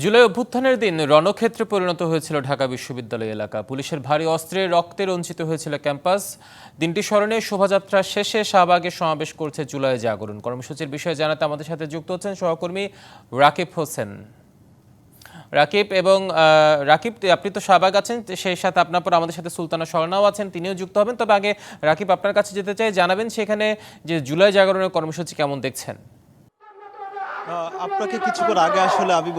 জুলাই অভ্যুত্থানের দিন রণক্ষেত্রে পরিণত হয়েছিল ঢাকা বিশ্ববিদ্যালয় এলাকা। পুলিশের ভারী অস্ত্রে রক্তে রঞ্জিত হয়েছিল ক্যাম্পাস। দিনটি স্মরণে শোভাযাত্রা শেষে শাহবাগে সমাবেশ করছে জুলাই জাগরণ। কর্মসূচির বিষয়ে জানাতে আমাদের সাথে যুক্ত হচ্ছেন সহকর্মী রাকিব হোসেন। রাকিব, আপনি তো শাহবাগ আছেন, সেই সাথে আপনার পর আমাদের সাথে সুলতানা স্বর্ণাও আছেন, তিনিও যুক্ত হবেন। তবে আগে রাকিব, আপনার কাছে যেতে চাই, জানাবেন সেখানে যে জুলাই জাগরণের কর্মসূচি কেমন দেখছেন। আপনাকে কিছুক্ষণ আগে আসলে আমি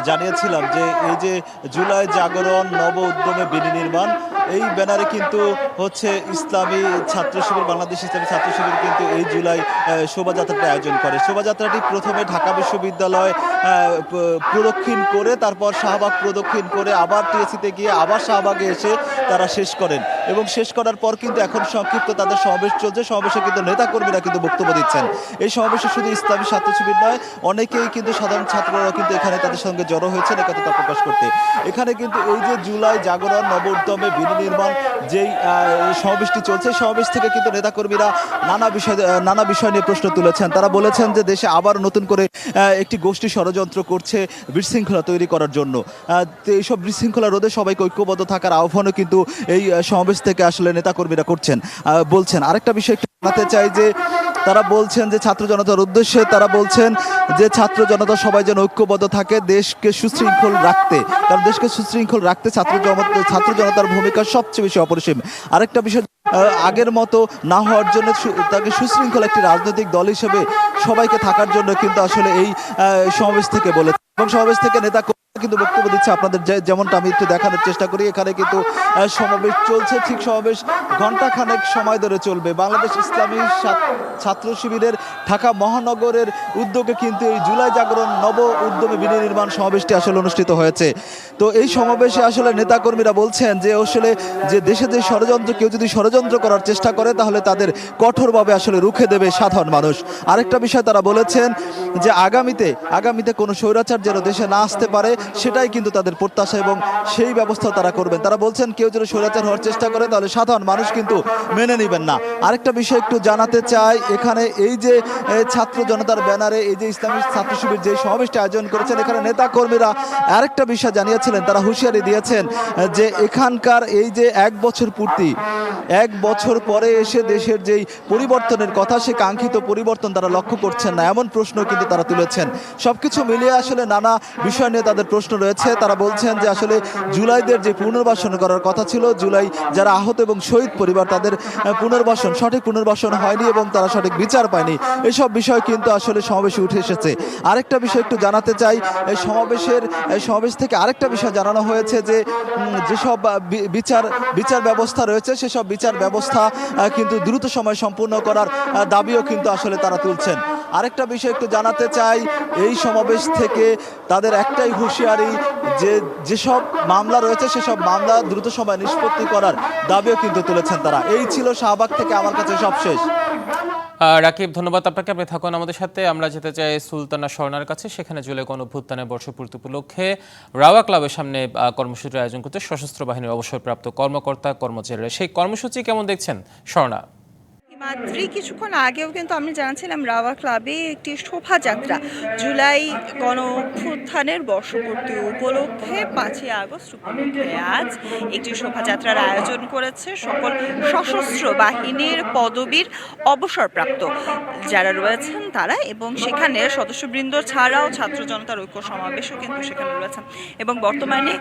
জানিয়েছিলাম যে এই যে জুলাই জাগরণ নব উদ্যমে বিনির্মাণ, এই ব্যানারে কিন্তু হচ্ছে ইসলামী ছাত্র শিবির, বাংলাদেশ ইসলামী ছাত্র শিবির কিন্তু এই জুলাই শোভাযাত্রাটা আয়োজন করে। শোভাযাত্রাটি প্রথমে ঢাকা বিশ্ববিদ্যালয় প্রদক্ষিণ করে, তারপর শাহবাগ প্রদক্ষিণ করে আবার টিএসসিতে গিয়ে আবার শাহবাগে এসে তারা শেষ করেন। এবং শেষ করার পর কিন্তু এখন সংক্ষিপ্ত তাদের সমাবেশ চলছে। সমাবেশে কিন্তু নেতাকর্মীরা কিন্তু বক্তব্য দিচ্ছেন। এই সমাবেশে শুধু ইসলামী ছাত্র শিবির নয়, অনেকেই কিন্তু সাধারণ ছাত্ররা কিন্তু এখানে তাদের সঙ্গে জড়ো হয়েছেন একতা প্রকাশ করতে। এখানে কিন্তু এই যে জুলাই জাগরণ নব উদ্যমে বিনির্মাণ যেই সমাবেশটি চলছে, সমাবেশ থেকে কিন্তু নেতাকর্মীরা নানা বিষয় নিয়ে প্রশ্ন তুলেছেন। তারা বলেছেন যে দেশে আবার নতুন করে একটি গোষ্ঠী ষড়যন্ত্র করছে বিশৃঙ্খলা তৈরি করার জন্য। এইসব বিশৃঙ্খলা রোধে সবাইকে ঐক্যবদ্ধ থাকার আহ্বানও কিন্তু এই সমাবেশ থেকে আসলে নেতাকর্মীরা বলছেন। আরেকটা বিষয় একটু জানাতে চাই যে তারা বলছেন যে ছাত্র জনতার উদ্দেশ্যে তারা বলছেন যে ছাত্র জনতা সবাই যেন ঐক্যবদ্ধ থাকে দেশকে সুশৃঙ্খল রাখতে। কারণ দেশকে সুশৃঙ্খল রাখতে ছাত্র জনতার ভূমিকা সবচেয়ে বেশি অপরিসীম। আরেকটা বিষয়, আগের মতো না হওয়ার জন্য তাকে সুশৃঙ্খল একটি রাজনৈতিক দল হিসেবে সবাইকে থাকার জন্য কিন্তু আসলে এই সমাবেশ থেকে বলেছে। এবং সমাবেশ থেকে নেতা কিন্তু বক্তব্য দিচ্ছে। আপনাদের যেমনটা আমি একটু দেখানোর চেষ্টা করি, এখানে কিন্তু সমাবেশ চলছে। ঠিক সমাবেশ ঘণ্টাখানেক সময় ধরে চলবে। বাংলাদেশ ইসলামী ছাত্র শিবিরের ঢাকা মহানগরের উদ্যোগে কিন্তু এই জুলাই জাগরণ নব উদ্যমে বিনির্মাণ সমাবেশটি আসলে অনুষ্ঠিত হয়েছে। তো এই সমাবেশে আসলে নেতাকর্মীরা বলছেন যে আসলে যে দেশে যে কেউ যদি ষড়যন্ত্র করার চেষ্টা করে তাহলে তাদের কঠোরভাবে আসলে রুখে দেবে সাধারণ মানুষ। আরেকটা বিষয় তারা বলেছেন যে আগামীতে কোনো স্বৈরাচার যেন দেশে না আসতে পারে, সেটাই কিন্তু তাদের প্রত্যাশা এবং সেই ব্যবস্থা তারা করবেন। তারা বলছেন কেউ যদি স্বৈরাচার হওয়ার চেষ্টা করে তাহলে সাধারণ মানুষ কিন্তু মেনে নেবেন না। আরেকটা বিষয় একটু জানাতে চাই, এখানে এই যে ছাত্র জনতার ব্যানারে এই যে ইসলামী ছাত্র শিবির যে সমাবেশটি আয়োজন করেছেন, এখানে নেতা কর্মীরা আরেকটা বিষয় জানিয়েছিলেন। তারা হুঁশিয়ারি দিয়েছেন যে এখানকার এই যে 1 বছর পূর্তি, 1 বছর পরে এসে দেশের যেই পরিবর্তনের কথা, সে কাঙ্ক্ষিত পরিবর্তন তারা লক্ষ্য করছেন না, এমন প্রশ্ন কিন্তু তারা তুলেছেন। সবকিছু মিলিয়ে আসলে নানা বিষয় নিয়ে তাদের প্রশ্ন রয়েছে। তারা বলছেন যে আসলে জুলাইদের যে পুনর্বাসন করার কথা ছিল, জুলাই যারা আহত এবং শহীদ পরিবার, তাদের সঠিক পুনর্বাসন হয়নি এবং তারা সঠিক বিচার পায়নি। এসব বিষয় কিন্তু আসলে সমাবেশে উঠে এসেছে। আরেকটা বিষয় একটু জানাতে চাই, এই সমাবেশ থেকে আরেকটা বিষয় জানানো হয়েছে যে যেসব বিচার ব্যবস্থা রয়েছে, সেসব বিচার ব্যবস্থা কিন্তু দ্রুত সময় সম্পূর্ণ করার দাবিও কিন্তু আসলে তারা তুলছেন। আরেকটা বিষয় একটু জানাতে চাই, এই সমাবেশ থেকে তাদের একটাই হুঁশিয়ারি যে যেসব মামলা রয়েছে সেসব মামলা দ্রুত সময় নিষ্পত্তি করার দাবিও কিন্তু তুলেছেন তারা। এই ছিল শাহবাগ থেকে আমার কাছে সবশেষ। রাকিব, ধন্যবাদ আপনাকে। আপনি থাকুন আমাদের সাথে। আমরা যেতে চাই সুলতানা স্বর্ণার কাছে। সেখানে জুলাই গণঅভ্যুত্থানের বর্ষপূর্তি উপলক্ষে রাওয়া ক্লাবের সামনে কর্মসূচির আয়োজন করতে সশস্ত্র বাহিনীর অবসরপ্রাপ্ত কর্মকর্তা কর্মচারীরা। সেই কর্মসূচি কেমন দেখছেন স্বর্ণা? মাত্রই কিছুক্ষণ আগেও কিন্তু আমি জানাচ্ছিলাম রাওয়া ক্লাবে একটি শোভাযাত্রা জুলাই গণঅভ্যুত্থানের বর্ষপূর্তি উপলক্ষে 5ই আগস্ট উপলক্ষে আজ একটি শোভাযাত্রার আয়োজন করেছে সকল সশস্ত্র বাহিনীর পদবীর অবসরপ্রাপ্ত যারা রয়েছেন তারা, এবং সেখানে সদস্যবৃন্দ ছাড়াও ছাত্র জনতার ঐক্য সমাবেশও কিন্তু সেখানে রয়েছে। এবং বর্তমানে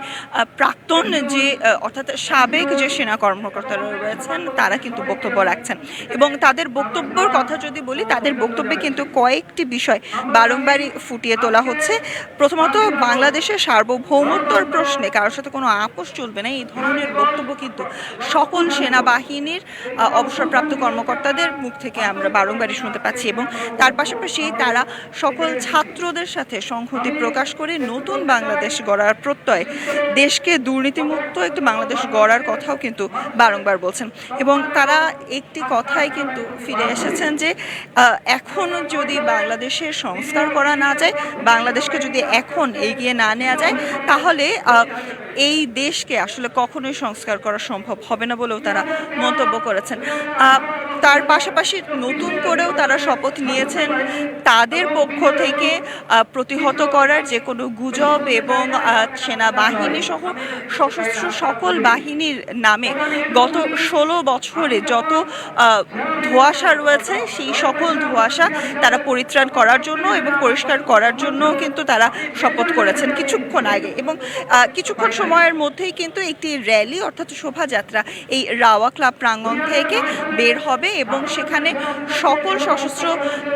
প্রাক্তন যে অর্থাৎ সাবেক যে সেনা কর্মকর্তারা রয়েছেন তারা কিন্তু বক্তব্য রাখছেন। এবং তাদের বক্তব্যের কথা যদি বলি, তাদের বক্তব্যে কিন্তু কয়েকটি বিষয় বারংবারই ফুটিয়ে তোলা হচ্ছে। প্রথমত, বাংলাদেশের সার্বভৌমত্বর প্রশ্নে কারোর সাথে কোনো আপোষ চলবে না, এই ধরনের বক্তব্য কিন্তু সকল সেনাবাহিনীর অবসরপ্রাপ্ত কর্মকর্তাদের মুখ থেকে আমরা বারংবারই শুনতে পাচ্ছি। এবং তার পাশাপাশি তারা সকল ছাত্রদের সাথে সংহতি প্রকাশ করে নতুন বাংলাদেশ গড়ার প্রত্যয়, দেশকে দুর্নীতিমুক্ত একটি বাংলাদেশ গড়ার কথাও কিন্তু বারংবার বলছেন। এবং তারা একটি কথাই কিন্তু ফিরে এসেছেন যে এখনও যদি বাংলাদেশের সংস্কার করা না যায়, বাংলাদেশকে যদি এখন এগিয়ে না নেওয়া যায়, তাহলে এই দেশকে আসলে কখনোই সংস্কার করা সম্ভব হবে না বলেও তারা মন্তব্য করেছেন। তার পাশাপাশি নতুন করেও তারা শপথ নিয়েছেন তাদের পক্ষ থেকে প্রতিহত করার যে কোনো গুজব এবং সেনাবাহিনী সহ সশস্ত্র সকল বাহিনীর নামে গত 16 বছরে যত ধোঁয়াশা রয়েছে সেই সকল ধোঁয়াশা তারা পরিত্রাণ করার জন্য এবং পরিষ্কার করার জন্য কিন্তু তারা শপথ করেছেন কিছুক্ষণ আগে। এবং কিছুক্ষণ সময়ের মধ্যেই কিন্তু একটি র্যালি অর্থাৎ শোভাযাত্রা এই রাওয়া ক্লাব প্রাঙ্গণ থেকে বের হবে এবং সেখানে সকল সশস্ত্র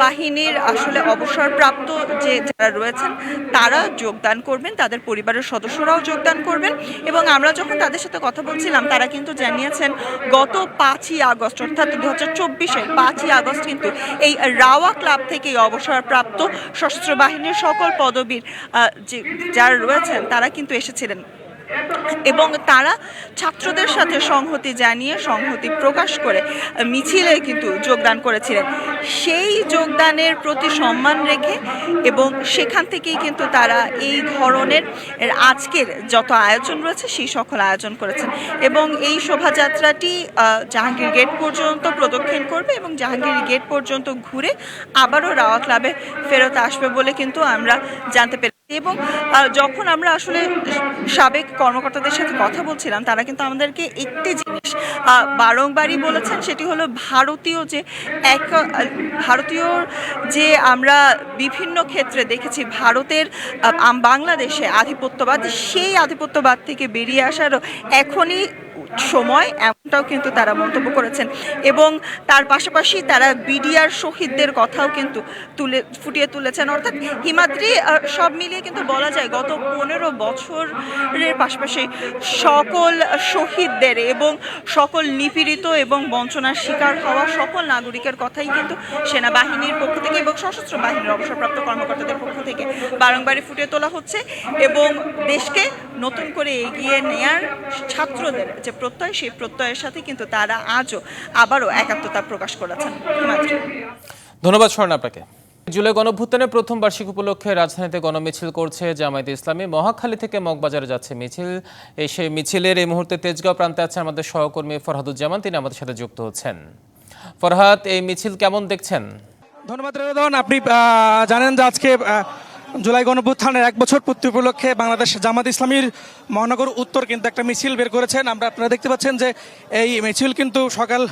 বাহিনীর আসলে অবসরপ্রাপ্ত যে যারা রয়েছেন তারা যোগদান করবেন, তাদের পরিবারের সদস্যরাও যোগদান করবেন। এবং আমরা যখন তাদের সাথে কথা বলছিলাম তারা কিন্তু জানিয়েছেন গত 5ই আগস্ট অর্থাৎ 2024-এর 5ই আগস্ট কিন্তু এই রাওয়া ক্লাব থেকেই অবসরপ্রাপ্ত সশস্ত্র বাহিনীর সকল পদবীর যে যারা রয়েছেন তারা কিন্তু এসেছিলেন এবং তারা ছাত্রদের সাথে সংহতি জানিয়ে সংহতি প্রকাশ করে মিছিলে কিন্তু যোগদান করেছিলেন। সেই যোগদানের প্রতি সম্মান রেখে এবং সেখান থেকেই কিন্তু তারা এই ধরনের আজকের যত আয়োজন রয়েছে সেই সকল আয়োজন করেছেন এবং এই শোভাযাত্রাটি জাহাঙ্গীর গেট পর্যন্ত প্রদক্ষিণ করবে এবং জাহাঙ্গীর গেট পর্যন্ত ঘুরে আবারও রাওয়া ক্লাবে ফেরত আসবে বলে কিন্তু আমরা জানতে পেরেছি। এবং যখন আমরা আসলে সাবেক কর্মকর্তাদের সাথে কথা বলছিলাম তারা কিন্তু আমাদেরকে একটি জিনিস বারংবারই বলেছেন, সেটি হলো ভারতীয় যে আমরা বিভিন্ন ক্ষেত্রে দেখেছি ভারতের বাংলাদেশে আধিপত্যবাদ, সেই আধিপত্যবাদ থেকে বেরিয়ে আসারও এখনই সময়, এমনটাও কিন্তু তারা মন্তব্য করেছেন। এবং তার পাশাপাশি তারা বিডিআর শহীদদের কথাও কিন্তু ফুটিয়ে তুলেছেন। অর্থাৎ হিমাদ্রি সব মিলিয়ে কিন্তু বলা যায় গত 15 বছরের পাশাপাশি সকল শহীদদের এবং সকল নিপীড়িত এবং বঞ্চনার শিকার হওয়া সকল নাগরিকের কথাই কিন্তু সেনাবাহিনীর পক্ষ থেকে এবং সশস্ত্র বাহিনীর অবসরপ্রাপ্ত কর্মকর্তাদের পক্ষ থেকে বারংবারই ফুটিয়ে তোলা হচ্ছে এবং দেশকে নতুন করে এগিয়ে নেয়ার ছাত্রদের যে প্রত্যয়, সেই প্রত্যয়ের সাথে কিন্তু তারা আবারও একাত্মতা প্রকাশ করেছেন। ধন্যবাদ স্বর্ণ আপনাকে। জুলাই গণঅভ্যুত্থানের প্রথম বার্ষিক উপলক্ষে রাজধানীতে গণমিছিল করছে জামায়াতে ইসলামী। মহাখালী থেকে মগবাজারে যাচ্ছে মিছিল। সেই মিছিলের এই মুহূর্তে তেজগাঁও প্রান্তে আছে আমাদের সহকর্মী ফরহাদুজ্জামান, তিনি আমাদের সাথে যুক্ত হচ্ছেন। ফরহাদ, এই মিছিল কেমন দেখছেন? ধন্যবাদ রেদন। আপনি জানেন যে আজকে জুলাই গণঅভ্যুত্থানের 1 বছর পূর্তি উপলক্ষে বাংলাদেশ জামাত ইসলামীর মহানগর উত্তর কিন্তু একটা মিছিল বের করেছেন। আপনারা দেখতে পাচ্ছেন যে এই মিছিল কিন্তু সকাল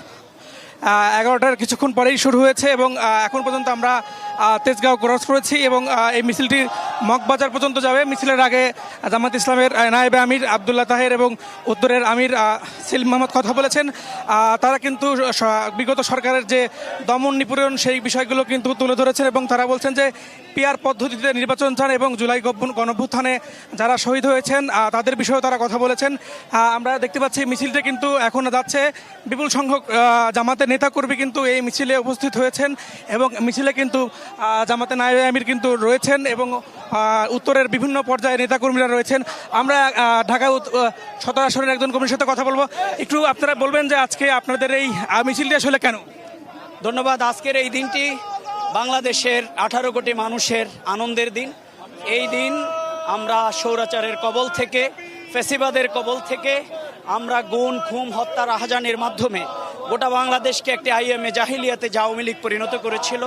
11টার কিছুক্ষণ পরেই শুরু হয়েছে এবং এখন পর্যন্ত আমরা তেজগাঁও ক্রস করেছি এবং এই মিছিলটি মগবাজার পর্যন্ত যাবে। মিছিলের আগে জামাত ইসলামের নায়েবে আমির আবদুল্লাহ তাহের এবং উত্তরের আমির সেলিম মাহমুদ কথা বলেছেন। তারা কিন্তু বিগত সরকারের যে দমন নিপীড়ন সেই বিষয়গুলো কিন্তু তুলে ধরেছেন এবং তারা বলছেন যে পিআর পদ্ধতিতে নির্বাচন চান এবং জুলাই গণঅভ্যুত্থানে যারা শহীদ হয়েছেন তাদের বিষয়েও তারা কথা বলেছেন। আমরা দেখতে পাচ্ছি মিছিলটা কিন্তু এখন যাচ্ছে। বিপুল সংখ্যক জামাতের নেতাকর্মী কিন্তু এই মিছিলে উপস্থিত হয়েছেন এবং মিছিলে কিন্তু জামাতে নায়েবে আমির কিন্তু রয়েছেন এবং উত্তরের বিভিন্ন পর্যায়ে নেতাকর্মীরা রয়েছেন। আমরা ঢাকা 17 আসনের একজন কর্মীর সাথে কথা বলবো। একটু আপনারা বলবেন যে আজকে আপনাদের এই মিছিলটি আসলে কেন? ধন্যবাদ। আজকের এই দিনটি বাংলাদেশের 18 কোটি মানুষের আনন্দের দিন। এই দিন আমরা স্বৈরাচারের কবল থেকে, ফ্যাসিবাদের কবল থেকে আমরা গুম, খুন, হত্যা, রাহাজানির মাধ্যমে গোটা বাংলাদেশকে একটি আইএমএ জাহিলিয়াতে যা আওয়ামী লীগ পরিণত করেছিল,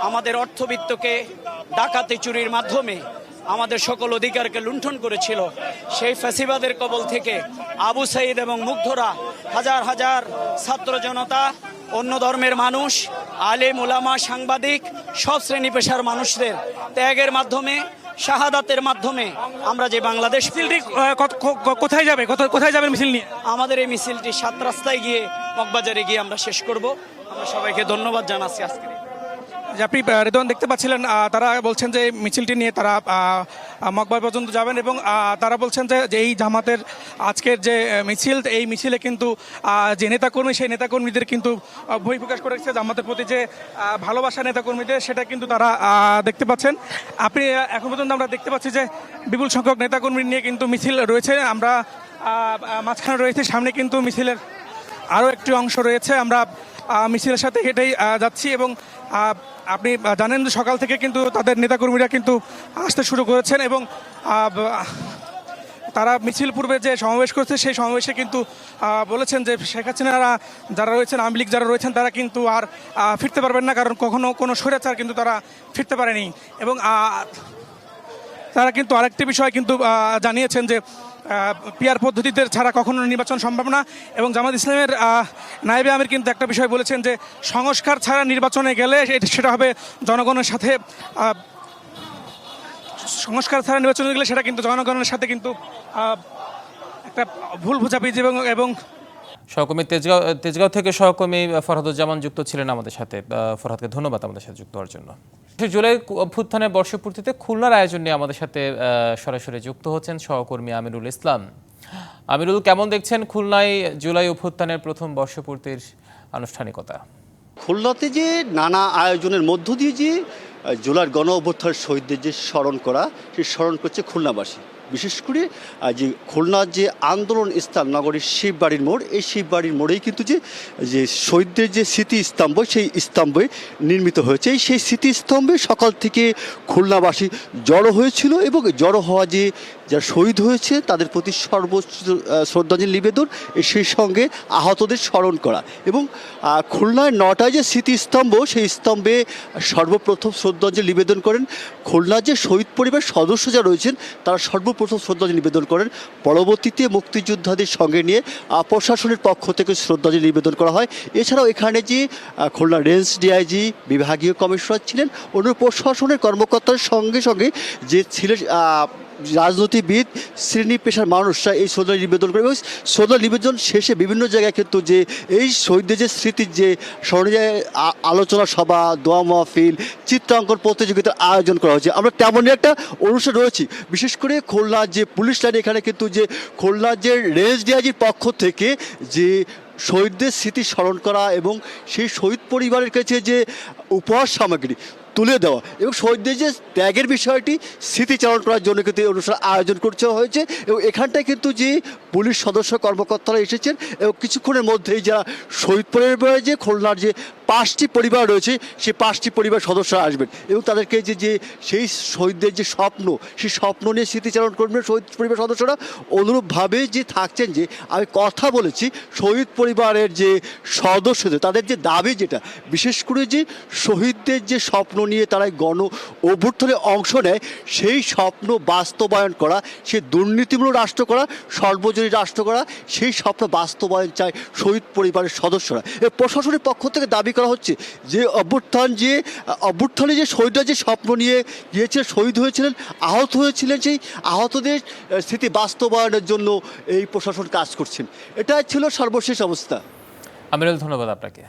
আমাদের অর্থবিত্তকে ডাকাতি চুরির মাধ্যমে আমাদের সকল অধিকারকে লুণ্ঠন করেছিল, সেই ফ্যাসিবাদের কবল থেকে আবু সাইদ এবং মুগ্ধরা হাজার হাজার ছাত্র জনতা, অন্য ধর্মের মানুষ, আলেম ওলামা, সাংবাদিক, সব শ্রেণী পেশার মানুষদের ত্যাগের মাধ্যমে, শাহাদাতের মাধ্যমে আমরা যে বাংলাদেশ মিছিলটি কোথায় যাবে, কোথায় যাবেন মিছিল নিয়ে? আমাদের এই মিছিলটি 7 রাস্তায় গিয়ে মগবাজারে গিয়ে আমরা শেষ করব। আমরা সবাইকে ধন্যবাদ জানাচ্ছি। আজকে আপনি রেদওয়ান দেখতে পাচ্ছিলেন তারা বলছেন যে মিছিলটি নিয়ে তারা মগবাজার পর্যন্ত যাবেন এবং তারা বলছেন যে এই জামাতের আজকের যে মিছিল, এই মিছিলে কিন্তু যে নেতাকর্মী সেই নেতাকর্মীদের কিন্তু বই প্রকাশ করেছে জামাতের প্রতি যে ভালোবাসা নেতাকর্মীদের, সেটা কিন্তু তারা দেখতে পাচ্ছেন। আপনি এখন পর্যন্ত আমরা দেখতে পাচ্ছি যে বিপুল সংখ্যক নেতাকর্মী নিয়ে কিন্তু মিছিল রয়েছে। আমরা মাঝখানে রয়েছে, সামনে কিন্তু মিছিলের আরও একটি অংশ রয়েছে। আমরা মিছিলের সাথে হেঁটেই যাচ্ছি এবং আপনি জানেন যে সকাল থেকে কিন্তু তাদের নেতাকর্মীরা কিন্তু আসতে শুরু করেছেন এবং তারা মিছিল পূর্বে যে সমাবেশ করছে সেই সমাবেশে কিন্তু বলেছেন যে শেখ হাসিনারা যারা রয়েছেন, আওয়ামী লীগ যারা রয়েছেন তারা কিন্তু আর ফিরতে পারবেন না, কারণ কখনো কোনো স্বৈরাচার কিন্তু তারা ফিরতে পারেনি। এবং তারা কিন্তু আরেকটি বিষয় কিন্তু জানিয়েছেন যে পিআর পদ্ধতিতে ছাড়া কখনো নির্বাচন সম্ভব না। এবং জামাত ইসলামের নায়েবে আমির কিন্তু একটা বিষয় বলেছেন যে সংস্কার ছাড়া নির্বাচনে গেলে সেটা হবে জনগণের সাথে, সংস্কার ছাড়া নির্বাচনে গেলে সেটা কিন্তু জনগণের সাথে কিন্তু একটা ভুল বোঝাবুঝি এবং সহকর্মী তেজগাঁও থেকে সহকর্মী ফরহাদুজ্জামান যুক্ত ছিলেন আমাদের সাথে। ফরহাদকে ধন্যবাদ আমাদের সাথে যুক্ত হওয়ার জন্য। জুলাই অভ্যুত্থানের বর্ষপূর্তিতে খুলনার আয়োজন নিয়ে আমাদের সাথে সরাসরি যুক্ত হচ্ছেন সহকর্মী আমিরুল ইসলাম। আমিরুল, কেমন দেখছেন খুলনায় জুলাই অভ্যুত্থানের প্রথম বর্ষপূর্তির আনুষ্ঠানিকতা? খুলনাতে যে নানা আয়োজনের মধ্য দিয়ে যে জুলাইয়ের গণ অভ্যুত্থানের শহীদদের যে স্মরণ করা, সেই স্মরণ করছে খুলনাবাসী। বিশেষ করে যে খুলনার যে আন্দোলন স্থান নগরীর শিববাড়ির মোড়, এই শিববাড়ির মোড়েই কিন্তু যে শহীদদের যে স্মৃতিস্তম্ভ, সেই স্তম্ভে নির্মিত হয়েছে। সেই স্মৃতিস্তম্ভে সকাল থেকে খুলনাবাসী জড়ো হয়েছিল এবং জড়ো হওয়া যে যারা শহীদ হয়েছে তাদের প্রতি সর্বোচ্চ শ্রদ্ধাঞ্জলি নিবেদন, সেই সঙ্গে আহতদের স্মরণ করা। এবং খুলনায় 9টায় যে স্মৃতিস্তম্ভ, সেই স্তম্ভে সর্বপ্রথম শ্রদ্ধাঞ্জলি নিবেদন করেন খুলনার যে শহীদ পরিবার সদস্য যারা রয়েছেন, তারা সর্বপ্রথম শ্রদ্ধাঞ্জলি নিবেদন করেন। পরবর্তীতে মুক্তিযোদ্ধাদের সঙ্গে নিয়ে প্রশাসনের পক্ষ থেকে শ্রদ্ধাঞ্জলি নিবেদন করা হয়। এছাড়াও এখানে যে খুলনা রেঞ্জ ডিআইজি, বিভাগীয় কমিশনার ছিলেন, অন্য প্রশাসনের কর্মকর্তার সঙ্গে সঙ্গে যে ছিলেন রাজনীতিবিদ, শ্রেণী পেশার মানুষরা এই শ্রদ্ধাঞ্জলি নিবেদন করে। এবং শ্রদ্ধাঞ্জলি নিবেদন শেষে বিভিন্ন জায়গায় কিন্তু যে এই শহীদদের যে স্মৃতির যে স্মরণীয় আলোচনা সভা, দোয়া মাহফিল, চিত্রাঙ্কন প্রতিযোগিতার আয়োজন করা হয়েছে। আমরা তেমনই একটা অনুষ্ঠান রয়েছি। বিশেষ করে খুলনার যে পুলিশ লাইন, এখানে কিন্তু যে খুলনার যে রেঞ্জ ডিআইজির পক্ষ থেকে যে শহীদদের স্মৃতি স্মরণ করা এবং সেই শহীদ পরিবারের কাছে যে উপহার সামগ্রী তুলে দেওয়া এবং শহীদদের যে ত্যাগের বিষয়টি স্মৃতিচারণ করার জন্য কিন্তু এই অনুষ্ঠান আয়োজন করতে হয়েছে। এবং এখানটায় কিন্তু যে পুলিশ সদস্য কর্মকর্তারা এসেছেন এবং কিছুক্ষণের মধ্যেই যারা শহীদ পরিবারে যে খুলনার যে 5টি পরিবার রয়েছে, সেই 5টি পরিবার সদস্যরা আসবেন এবং তাদেরকে যে সেই শহীদদের যে স্বপ্ন, সেই স্বপ্ন নিয়ে স্মৃতিচারণ করবেন শহীদ পরিবার সদস্যরা। অনুরূপভাবে যে থাকছেন, যে আমি কথা বলেছি শহীদ পরিবারের যে সদস্যদের, তাদের যে দাবি, যেটা বিশেষ করে যে শহীদদের যে স্বপ্ন নিয়ে তারা গণ অভ্যুত্থানে অংশ নেয়, সেই স্বপ্ন বাস্তবায়ন করা, সেই দুর্নীতিমূলক রাষ্ট্র করা, সর্বজনীন রাষ্ট্র করা, সেই স্বপ্ন বাস্তবায়ন চায় শহীদ পরিবারের সদস্যরা। প্রশাসনের পক্ষ থেকে দাবি করা হচ্ছে যে অভ্যুত্থানে যে শহীদরা যে স্বপ্ন নিয়ে গিয়েছিলেন, শহীদ হয়েছিলেন, আহত হয়েছিলেন, সেই আহতদের স্মৃতি বাস্তবায়নের জন্য এই প্রশাসন কাজ করছেন। এটাই ছিল সর্বশেষ অবস্থা। আমিরুল, ধন্যবাদ আপনাকে।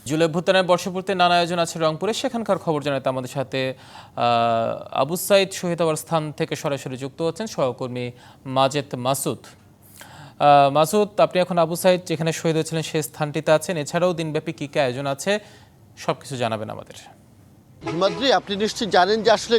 জুলাই অভ্যুত্থানের বর্ষপূর্তির নানা আয়োজন আছে রংপুরে, সেখানকার খবর জানাতে আমাদের সাথে আবু সাইদ শহীদ হওয়ার স্থান থেকে সরাসরি যুক্ত হচ্ছেন সহকর্মী মাজেদ মাসুদ। মাসুদ, আপনি এখন আবু সাইদ যেখানে শহীদ হয়েছিলেন সেই স্থানটিতে আছেন, এছাড়াও দিনব্যাপী কী কী আয়োজন আছে সবকিছু জানাবেন আমাদের। হিমাদ্রি, আপনি নিশ্চয়ই জানেন যে আসলে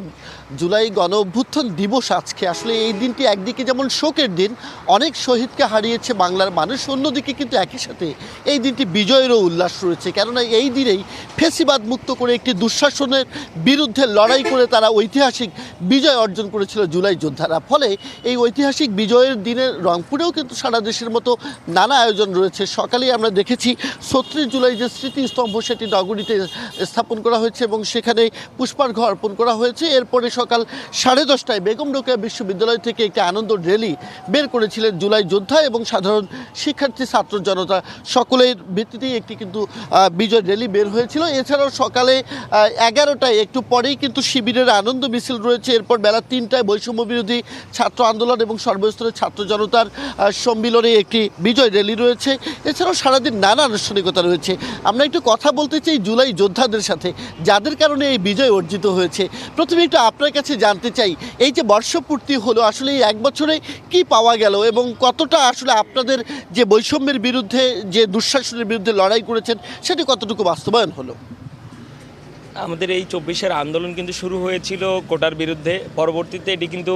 জুলাই গণ অভ্যুত্থান দিবস আজকে। আসলে এই দিনটি একদিকে যেমন শোকের দিন, অনেক শহীদকে হারিয়েছে বাংলার মানুষ, অন্যদিকে কিন্তু একই সাথে এই দিনটি বিজয়েরও উল্লাস রয়েছে। কেননা এই দিনেই ফেসিবাদ মুক্ত করে একটি দুঃশাসনের বিরুদ্ধে লড়াই করে তারা ঐতিহাসিক বিজয় অর্জন করেছিল জুলাই যোদ্ধারা। ফলে এই ঐতিহাসিক বিজয়ের দিনে রংপুরেও কিন্তু সারা দেশের মতো নানা আয়োজন রয়েছে। সকালেই আমরা দেখেছি 36 জুলাই যে স্মৃতিস্তম্ভ, সেটি নগরীতে স্থাপন করা হয়েছে এবং সেখানে পুষ্পার্ঘ অর্পণ করা হয়েছে। এরপরে সকাল 10:30টায় বেগম রোকেয়া বিশ্ববিদ্যালয় থেকে একটি আনন্দ র্যালি বের করেছিলেন জুলাই যোদ্ধা এবং সাধারণ শিক্ষার্থী, ছাত্র জনতা সকলের ভিত্তিতেই একটি কিন্তু বিজয় র্যালি বের হয়েছিল। এছাড়াও সকালে 11টায় একটু পরেই কিন্তু শিবিরের আনন্দ মিছিল রয়েছে। এরপর বেলা 3টায় বৈষম্য বিরোধী ছাত্র আন্দোলন এবং সর্বস্তরের ছাত্র জনতার সম্মিলনে একটি বিজয় র্যালি রয়েছে। এছাড়াও সারাদিন নানা আনুষ্ঠানিকতা রয়েছে। আমরা একটু কথা বলতে চাই জুলাই যোদ্ধাদের সাথে, যাদের কারণে এই বিজয় অর্জিত হয়েছে। প্রথমে একটু আপনার কাছে জানতে চাই, এই যে বর্ষপূর্তি হলো, আসলে এই 1 বছরে কি পাওয়া গেল এবং কতটা আসলে আপনাদের যে বৈষম্যের বিরুদ্ধে, যে দুঃশাসনের বিরুদ্ধে লড়াই করেছেন, সেটি কতটুকু বাস্তবায়ন হলো? আমাদের এই 24-এর আন্দোলন কিন্তু শুরু হয়েছিল কোটার বিরুদ্ধে, পরবর্তীতে এটি কিন্তু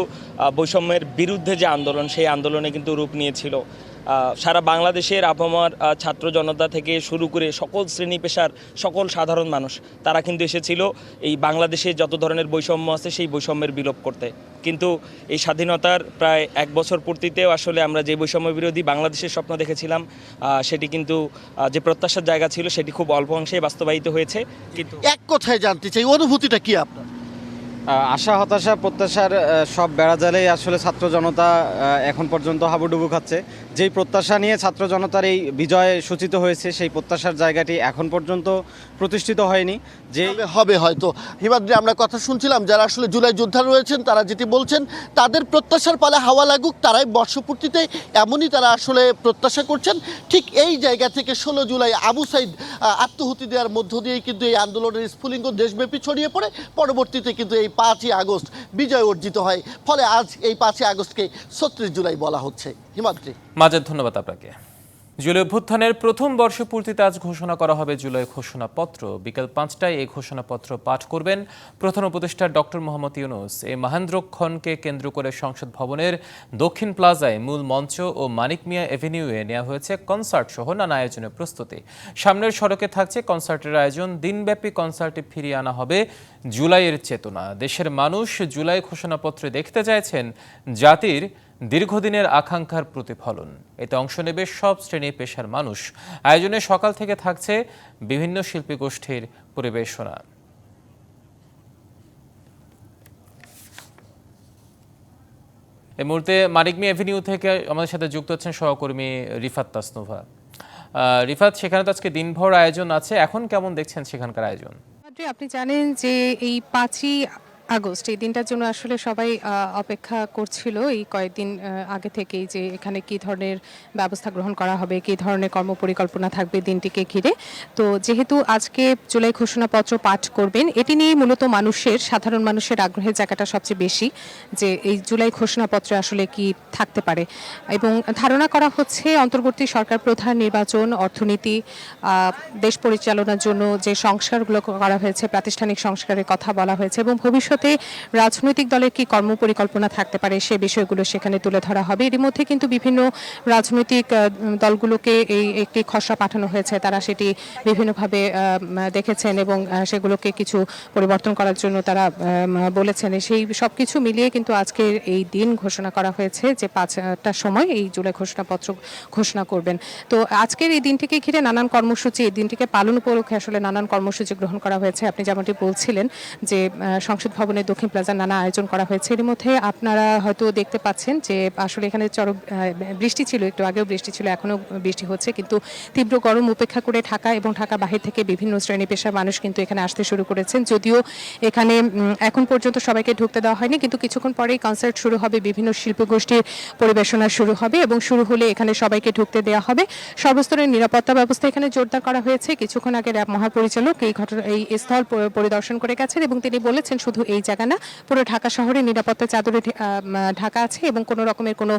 বৈষম্যের বিরুদ্ধে যে আন্দোলন, সেই আন্দোলনে কিন্তু রূপ নিয়েছিল। সারা বাংলাদেশের আপামর ছাত্র জনতা থেকে শুরু করে সকল শ্রেণী পেশার সকল সাধারণ মানুষ তারা কিন্তু এসেছিল এই বাংলাদেশে যত ধরনের বৈষম্য আছে সেই বৈষম্যের বিলোপ করতে। কিন্তু এই স্বাধীনতার প্রায় 1 বছর পূর্তিতেও আসলে আমরা যে বৈষম্য বিরোধী বাংলাদেশের স্বপ্ন দেখেছিলাম সেটি কিন্তু যে প্রত্যাশার জায়গা ছিল সেটি খুব অল্প অংশে বাস্তবায়িত হয়েছে। কিন্তু এক কথায় জানতে চাই অনুভূতিটা কি আপনার? আশা হতাশা প্রত্যাশার সব বেড়াজালেই আসলে ছাত্র জনতা এখন পর্যন্ত হাবুডুবু খাচ্ছে। যেই প্রত্যাশা নিয়ে ছাত্র জনতার এই বিজয় সূচিত হয়েছে সেই প্রত্যাশার জায়গাটি এখন পর্যন্ত প্রতিষ্ঠিত হয়নি। যে হবে হয়তো। হিমাদ্রি, আমরা কথা শুনছিলাম যারা আসলে জুলাই যোদ্ধা রয়েছেন তারা যেটি বলছেন তাদের প্রত্যাশার পালে হাওয়া লাগুক, তারাই বর্ষপূর্তিতে এমনই তারা আসলে প্রত্যাশা করছেন। ঠিক এই জায়গা থেকে 16 জুলাই আবু সাইদ আত্মহুতি দেওয়ার মধ্য দিয়েই কিন্তু এই আন্দোলনের স্ফুলিঙ্গ দেশব্যাপী ছড়িয়ে পড়ে। পরবর্তীতে কিন্তু এই 5ই আগস্ট বিজয় অর্জিত হয়। ফলে আজ এই 5ই আগস্টকে 36 জুলাই বলা হচ্ছে। হিমাদ্রি। মাজেদ, ধন্যবাদ আপনাকে। জুলাই অভ্যুত্থানের প্রথম বর্ষপূর্তিতে আজ ঘোষণা করা হবে জুলাই ঘোষণাপত্র। বিকেল 5টায় এই ঘোষণাপত্র পাঠ করবেন প্রধান উপদেষ্টা ডক্টর মোহাম্মদ ইউনূস। এই মহেন্দ্রক্ষণকে কেন্দ্র করে সংসদ ভবনের দক্ষিণ প্লাজায় মূল মঞ্চ ও মানিক মিয়া এভিনিউয়ে নেওয়া হয়েছে কনসার্ট সহ নানা আয়োজনের প্রস্তুতি। সামনের সড়কে থাকছে কনসার্টের আয়োজন। দিনব্যাপী কনসার্টে ফিরিয়ে আনা হবে জুলাইয়ের চেতনা। দেশের মানুষ জুলাই ঘোষণাপত্রে দেখতে চাইছেন জাতির দীর্ঘদিনের আকাঙ্ক্ষার প্রতিফলন। এতে অংশ নেবে সব শ্রেণী পেশার মানুষ। আয়োজনে সকাল থেকে থাকছে বিভিন্ন শিল্পী গোষ্ঠীর পরিবেশনা। এই মুহূর্তে মানিক মিয়া এভিনিউ থেকে আমাদের সাথে যুক্ত হচ্ছেন সহকর্মী রিফাত তাসনুভা। রিফাত, সেখানে তো আজকে দিনভর আয়োজন আছে, এখন কেমন দেখছেন সেখানকার আয়োজন? আপনি জানেন যে এই 5ই আগস্ট এই দিনটার জন্য আসলে সবাই অপেক্ষা করছিল এই কয়েকদিন আগে থেকেই, যে এখানে কি ধরনের ব্যবস্থা গ্রহণ করা হবে, কি ধরনের কর্মপরিকল্পনা থাকবে দিনটিকে ঘিরে। তো যেহেতু আজকে জুলাই ঘোষণাপত্র পাঠ করবেন, এটি নিয়ে মূলত সাধারণ মানুষের আগ্রহের জায়গাটা সবচেয়ে বেশি, যে এই জুলাই ঘোষণাপত্রে আসলে কি থাকতে পারে। এবং ধারণা করা হচ্ছে অন্তর্বর্তী সরকার প্রধান, নির্বাচন, অর্থনীতি, দেশ পরিচালনার জন্য যে সংস্কারগুলো করা হয়েছে, প্রাতিষ্ঠানিক সংস্কারের কথা বলা হয়েছে, এবং ভবিষ্যতে রাজনৈতিক দলের কি কর্মপরিকল্পনা থাকতে পারে সে বিষয়গুলো সেখানে তুলে ধরা হবে। এর মধ্যে কিন্তু বিভিন্ন রাজনৈতিক দলগুলোকে এই একটি খসড়া পাঠানো হয়েছে, তারা সেটি বিভিন্নভাবে দেখেছেন এবং সেগুলোকে কিছু পরিবর্তন করার জন্য তারা বলেছেন। সেই সব কিছু মিলিয়ে কিন্তু আজকে এই দিন ঘোষণা করা হয়েছে যে 5টার সময় এই জুলাই ঘোষণাপত্র ঘোষণা করবেন। তো আজকের এই দিনটিকে ঘিরে নানান কর্মসূচি, এই দিনটিকে পালন উপলক্ষে আসলে নানান কর্মসূচি গ্রহণ করা হয়েছে। আপনি যেমনটি বলছিলেন যে সংসদ ভবনের দক্ষিণ প্লাজার নানা আয়োজন করা হয়েছে। এর মধ্যে আপনারা হয়তো দেখতে পাচ্ছেন যে আসলে এখানে বৃষ্টি ছিল, একটু আগেও বৃষ্টি ছিল, এখনও বৃষ্টি হচ্ছে, কিন্তু তীব্র গরম উপেক্ষা করে ঢাকা এবং ঢাকা বাহির থেকে বিভিন্ন শ্রেণী পেশার মানুষ কিন্তু এখানে আসতে শুরু করেছেন। যদিও এখানে এখন পর্যন্ত সবাইকে ঢুকতে দেওয়া হয়নি, কিন্তু কিছুক্ষণ পরেই কনসার্ট শুরু হবে, বিভিন্ন শিল্পগোষ্ঠীর পরিবেশনা শুরু হবে এবং শুরু হলে এখানে সবাইকে ঢুকতে দেওয়া হবে। সর্বস্তরের নিরাপত্তা ব্যবস্থা এখানে জোরদার করা হয়েছে। কিছুক্ষণ আগে র্যাব মহাপরিচালক এই স্থল পরিদর্শন করে গেছেন এবং তিনি বলেছেন শুধু এই জায়গা না, পুরো ঢাকা শহরে নিরাপত্তা চাদরে ঢাকা আছে এবং কোনো রকমের কোনো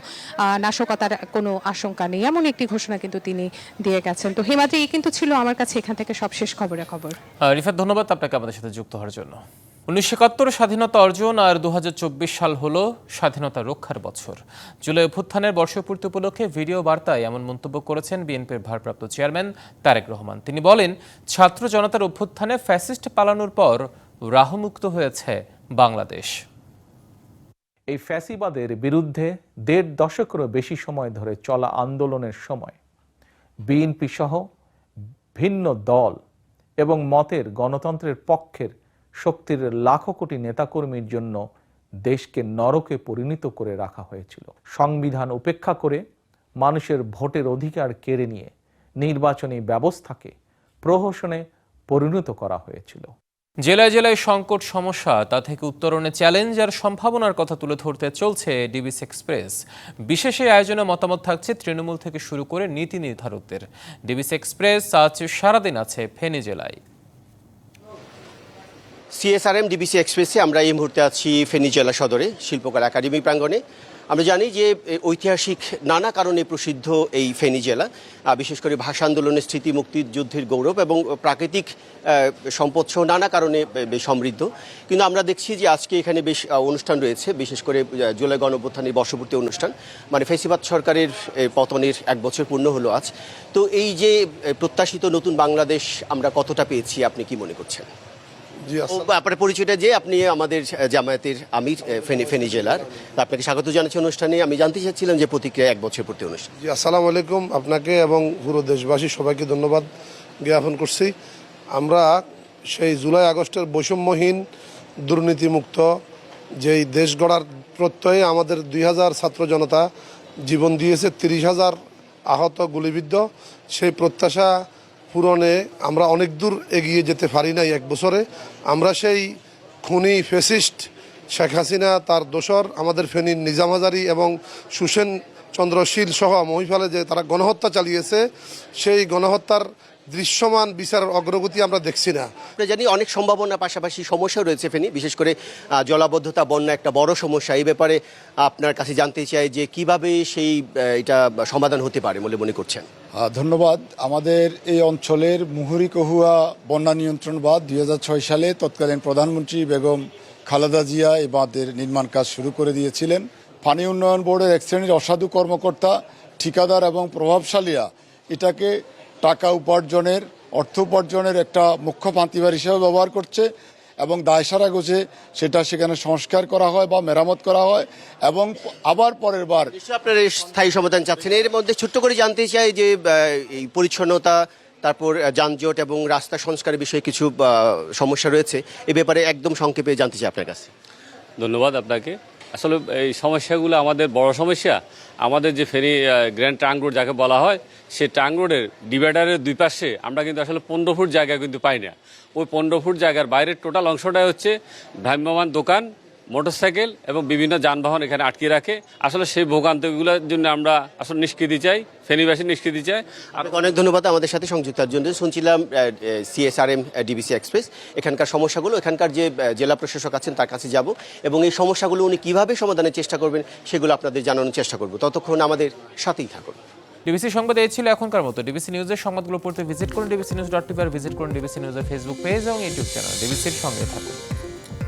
নাশকতার কোনো আশঙ্কা নেই, এমন একটি ঘোষণা কিন্তু তিনি দিয়ে গেছেন। তো হিমাদ্রি, এই কিন্তু ছিল আমার কাছে এখান থেকে সবশেষ খবর। রিফাত, ধন্যবাদ আপনাকে আমাদের সাথে যুক্ত হওয়ার জন্য। 1971 স্বাধীনতা অর্জন আর 2024 সাল হলো স্বাধীনতা রক্ষার বছর। জুলাই অভ্যুত্থানের বর্ষপূর্তি উপলক্ষে ভিডিও বার্তায় এমন মন্তব্য করেছেন বিএনপির ভারপ্রাপ্ত চেয়ারম্যান তারেক রহমান। তিনি বলেন, ছাত্র জনতার অভ্যুত্থানে ফ্যাসিস্ট পালানোর পর রাহুমুক্ত হয়েছে বাংলাদেশ। এই ফ্যাসিবাদের বিরুদ্ধে 1.5 দশকেরও বেশি সময় ধরে চলা আন্দোলনের সময় বিএনপি সহ ভিন্ন দল এবং মতের গণতন্ত্রের পক্ষের শক্তির লাখো কোটি নেতাকর্মীর জন্য দেশকে নরকে পরিণত করে রাখা হয়েছিল। সংবিধান উপেক্ষা করে মানুষের ভোটের অধিকার কেড়ে নিয়ে নির্বাচনী ব্যবস্থাকে প্রহসনে পরিণত করা হয়েছিল। জেলায় জেলায় সংকট সমস্যা, তা থেকে উত্তরণে চ্যালেঞ্জ আর সম্ভাবনার কথা তুলে ধরতে চলছে ডিবিসি এক্সপ্রেস। বিশেষ এই আয়োজনে মতামত থাকছে তৃণমূল থেকে শুরু করে নীতি নির্ধারকদের। ডিবিসি এক্সপ্রেস আজ সারাদিন আছে ফেনী জেলায়। সিএসআরএম ডিবিসি এক্সপ্রেসে আমরা এই মুহূর্তে আছি ফেনী জেলা সদরে শিল্পকলা একাডেমি প্রাঙ্গণে। আমরা জানি যে ঐতিহাসিক নানা কারণে প্রসিদ্ধ এই ফেনী জেলা, বিশেষ করে ভাষা আন্দোলনের স্মৃতি, মুক্তিযুদ্ধের গৌরব এবং প্রাকৃতিক সম্পদ সহ নানা কারণে বেশ সমৃদ্ধ। কিন্তু আমরা দেখছি যে আজকে এখানে বেশ অনুষ্ঠান রয়েছে, বিশেষ করে জুলাই গণঅভ্যুত্থানের বর্ষপূর্তি অনুষ্ঠান, মানে ফ্যাসিবাদ সরকারের পতনের 1 বছর পূর্ণ হলো আজ। তো এই যে প্রত্যাশিত নতুন বাংলাদেশ আমরা কতটা পেয়েছি, আপনি কি মনে করছেন? আপনার পরিচয়টা যে আপনি আমাদের জামায়াতের আমির ফেনী জেলার, আপনাকে স্বাগত জানাচ্ছি অনুষ্ঠানে। আমি জানতে চাচ্ছিলাম যে প্রতিক্রিয়া 1 বছর পূর্তি অনুষ্ঠান। জি, আসসালামু আলাইকুম। আপনাকে এবং পুরো দেশবাসী সবাইকে ধন্যবাদ জ্ঞাপন করছি। আমরা সেই জুলাই আগস্টের বৈষম্যহীন দুর্নীতিমুক্ত যেই দেশ গড়ার প্রত্যয়ে আমাদের 2000 ছাত্র জনতা জীবন দিয়েছে, 30,000 আহত গুলিবিদ্ধ, সেই প্রত্যাশা পূরণে আমরা অনেক দূর এগিয়ে যেতে পারি নাই 1 বছরে। আমরা সেই খুনি ফ্যাসিস্ট শেখ হাসিনা, তার দোসর আমাদের ফেনীর নিজাম হাজারী এবং সুসেন চন্দ্র শীল সহ মহিফালে যে তারা গণহত্যা চালিয়েছে, সেই গণহত্যার দৃশ্যমান বিচারের অগ্রগতি আমরা দেখছি না। আমরা জানি অনেক সম্ভাবনা, পাশাপাশি সমস্যা রয়েছে ফেনী, বিশেষ করে জলাবদ্ধতা, বন্যা একটা বড় সমস্যা। এই ব্যাপারে আপনার কাছে জানতে চাই যে কিভাবে সেই এটা সমাধান হতে পারে বলে মনে করছেন? ধন্যবাদ। আমাদের এই অঞ্চলের মুহুরী কহুয়া বন্যা নিয়ন্ত্রণ বাঁধ 2006 সালে তৎকালীন প্রধানমন্ত্রী বেগম খালেদা জিয়া এই বাঁধের নির্মাণ কাজ শুরু করে দিয়েছিলেন। পানি উন্নয়ন বোর্ডের এক শ্রেণীর অসাধু কর্মকর্তা, ঠিকাদার এবং প্রভাবশালীরা এটাকে টাকা উপার্জনের, অর্থ উপার্জনের একটা মুখ্য পান্তিবার হিসেবে ব্যবহার করছে এবং দায়সারা গোছে সেটা সেখানে সংস্কার করা হয় বা মেরামত করা হয় এবং আবার পরের বার। আপনার স্থায়ী সমাধান চাচ্ছেন। এর মধ্যে ছোট্ট করে জানতে চাই যে এই পরিচ্ছন্নতা, তারপর যানজট এবং রাস্তা সংস্কারের বিষয়ে কিছু সমস্যা রয়েছে, এ ব্যাপারে একদম সংক্ষেপে জানতে চাই আপনার কাছে। ধন্যবাদ আপনাকে। আসলে এই সমস্যাগুলো আমাদের বড় সমস্যা। আমাদের যে ফেনী গ্র্যান্ড ট্রাঙ্ক রোড যাকে বলা হয়, সেই ট্রাঙ্ক রোডের ডিভাইডারের 2 পাশে আমরা কিন্তু আসলে 15 ফুট জায়গা কিন্তু পাই না। ওই 15 ফুট জায়গার বাইরের টোটাল অংশটাই হচ্ছে ভ্রাম্যমান দোকান, মোটরসাইকেল এবং বিভিন্ন যানবাহন এখানে আটকে রাখে। আসলে সেই ভোগান্তিগুলোর জন্য আমরা আসলে নিষ্কৃতি চাই, ফেনীবাসী নিষ্কৃতি চাই। আপনাকে অনেক ধন্যবাদ আমাদের সাথে সংযুক্তার জন্য। শুনছিলাম CSRM ডিবিসি এক্সপ্রেস, এখানকার সমস্যাগুলো, এখানকার যে জেলা প্রশাসক আছেন তার কাছে যাব এবং এই সমস্যাগুলো উনি কীভাবে সমাধানের চেষ্টা করবেন সেগুলো আপনাদের জানানোর চেষ্টা করব। ততক্ষণ আমাদের সাথেই থাকুন। ডিবিসি সংবাদ এই ছিল এখনকার মতো। ডিবিসি নিউজের সংবাদগুলো পড়তে ভিজিট করুন dbcnews.tv আর ভিজিট করুন ডিবিসি নিউজের ফেসবুক পেজ এবং ইউটিউব চ্যানেল। ডিবিসির সঙ্গে থাকুন।